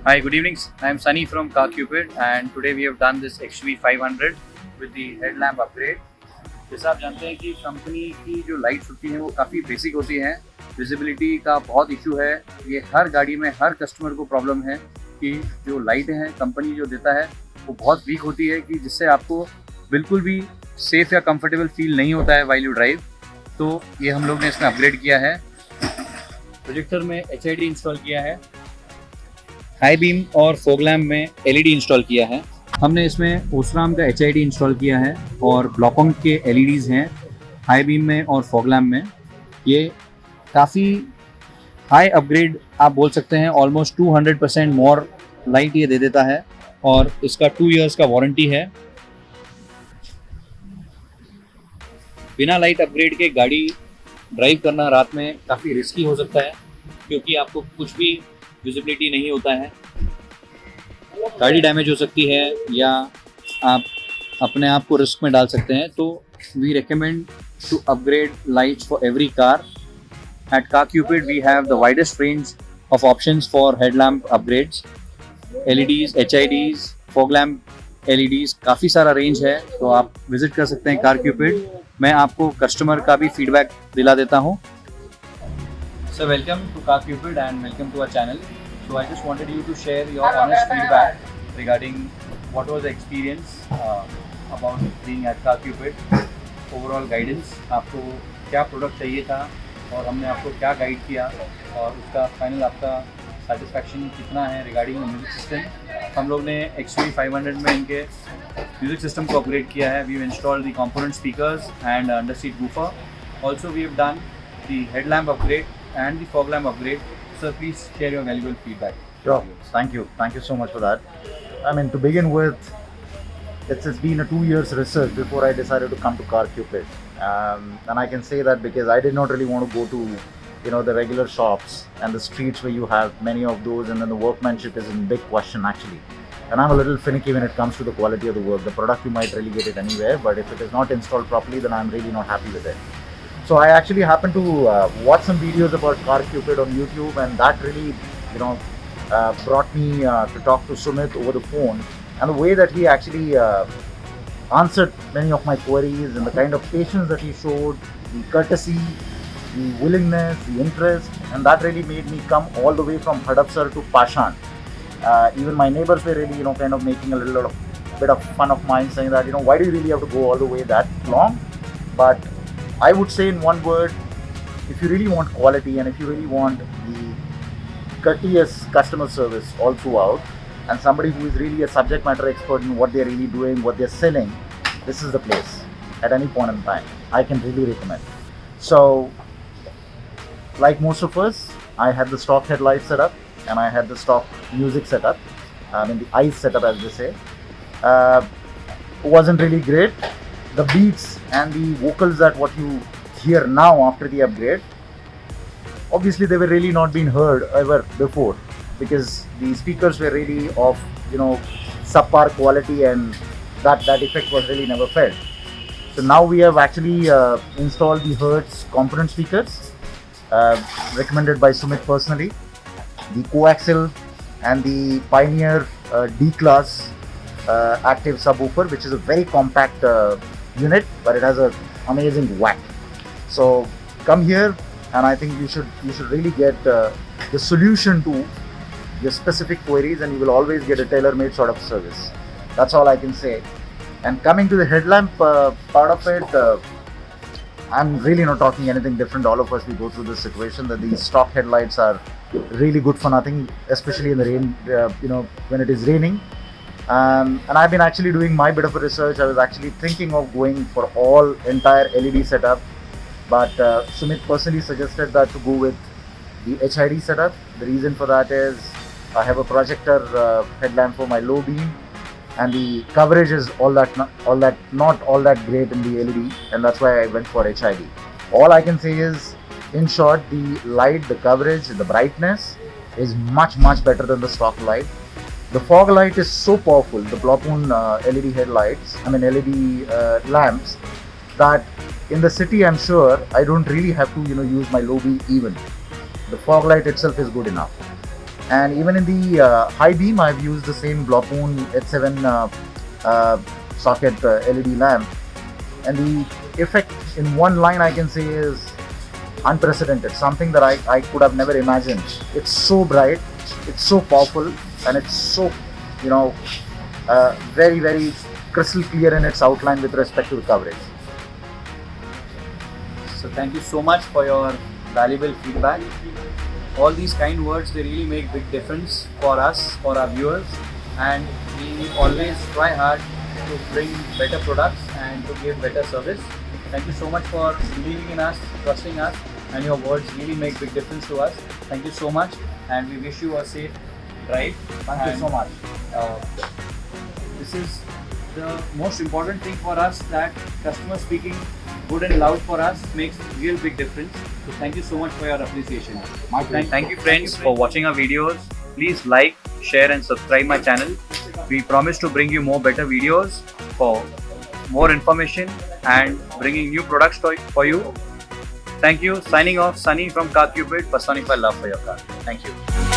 Hi, good evening. I'm Sunny from CarCupid and today we have done this XUV 500 with the headlamp upgrade. जैसा आप जानते हैं कि company की जो लाइट्स होती हैं वो काफ़ी बेसिक होती हैं, विजिबिलिटी का बहुत इशू है। ये हर गाड़ी में हर कस्टमर को प्रॉब्लम है कि जो लाइट हैं कंपनी जो देता है वो बहुत वीक होती है कि जिससे आपको बिल्कुल भी सेफ़ या कंफर्टेबल फील नहीं होता है वाइल यू ड्राइव। तो ये हम लोग ने इसमें अपग्रेड किया है। प्रोजेक्टर में HID इंस्टॉल किया है, हाई बीम और फॉग लैम्प में LED इंस्टॉल किया है। हमने इसमें ओसराम का HID इंस्टॉल किया है और ब्लॉकॉन के LEDs हैं हाई बीम में और फॉग लैम्प में। ये काफ़ी हाई अपग्रेड आप बोल सकते हैं, ऑलमोस्ट 200% मोर लाइट ये दे देता है और इसका 2 इयर्स का वारंटी है। बिना लाइट अपग्रेड के गाड़ी ड्राइव करना रात में काफ़ी रिस्की हो सकता है क्योंकि आपको कुछ भी विजिबिलिटी नहीं होता है, गाड़ी डैमेज हो सकती है या आप अपने आप को रिस्क में डाल सकते हैं। तो we recommend to upgrade lights for every car. At CarCupid we have the widest range of options for headlamp upgrades, LEDs, HIDs, fog lamp LEDs, काफ़ी सारा रेंज है। तो आप विजिट कर सकते हैं CarCupid। मैं आपको कस्टमर का भी फीडबैक दिला देता हूँ। So welcome to CarCupid and welcome to our channel. So I just wanted you to share your honest feedback regarding what was the experience about being at CarCupid, overall guidance, आपको क्या product चाहिए था और हमने आपको क्या guide किया और उसका फाइनल आपका सेटिस्फैक्शन कितना है रिगार्डिंग म्यूजिक सिस्टम। हम लोग ने XUV 500 में इनके म्यूजिक सिस्टम को अपग्रेड किया है। We have installed the component speakers and under seat woofer. Also we have done the headlamp upgrade and the fog lamp upgrade. Sir, please share your valuable feedback. Sure. Thank you so much for that. I mean, to begin with, it's been a 2 years research before I decided to come to CarCupid, and I can say that because I did not really want to go to the regular shops and the streets where you have many of those, and then the workmanship is in big question actually. And I'm a little finicky when it comes to the quality of the work. The product you might really get it anywhere, but if it is not installed properly, then I'm really not happy with it. So I actually happened to watch some videos about CarCupid on YouTube, and that really, brought me to talk to Sumit over the phone. And the way that he actually answered many of my queries, and the kind of patience that he showed, the courtesy, the willingness, the interest, and that really made me come all the way from Hadapsar to Pashan. Even my neighbors were really, kind of making a little bit of fun of mine, saying that, why do you really have to go all the way that long? But I would say in one word, if you really want quality and if you really want the courteous customer service all throughout, and somebody who is really a subject matter expert in what they're really doing, what they're selling, this is the place at any point in time. I can really recommend. So, like most of us, I had the stock headlight setup and I had the stock music setup. I mean the eyes setup, as they say. Wasn't really great. The beats and the vocals that what you hear now after the upgrade, obviously they were really not being heard ever before because the speakers were really of subpar quality, and that effect was really never felt. So now we have actually installed the Hertz component speakers recommended by Sumit personally, the coaxial and the Pioneer D-class active subwoofer, which is a very compact unit, but it has a amazing whack. So come here, and I think you should really get the solution to your specific queries, and you will always get a tailor-made sort of service. That's all I can say. And coming to the headlamp part of it, I'm really not talking anything different. All of us, we go through this situation that these stock headlights are really good for nothing, especially in the rain, when it is raining. And I've been actually doing my bit of a research. I was actually thinking of going for all entire LED setup, but Sumit personally suggested that to go with the HID setup. The reason for that is I have a projector headlamp for my low beam, and the coverage is not all that great in the LED, and that's why I went for HID. All I can say is, in short, the light, the coverage, the brightness is much better than the stock light. The fog light is so powerful, the Blopun LED LED lamps, that in the city I'm sure I don't really have to use my low beam even. The fog light itself is good enough. And even in the high beam, I've used the same Blopoon H7 socket LED lamp, and the effect in one line I can say is unprecedented, something that I could have never imagined. It's so bright, it's so powerful, and it's so, you know, very, very crystal clear in its outline with respect to the coverage. So thank you so much for your valuable feedback. All these kind words, they really make big difference for us, for our viewers, and we always try hard to bring better products and to give better service. Thank you so much for believing in us, trusting us, and your words really make big difference to us. Thank you so much, and we wish you a safe drive. Thank you so much. This is the most important thing for us, that customer speaking good and loud for us makes real big difference. So thank you so much for your appreciation. My pleasure. Thank you friends for watching our videos. Please like, share and subscribe my channel. We promise to bring you more better videos for more information and bringing new products for you. Thank you. Signing off, Sunny from Car Cupid. Personify love for your car. Thank you.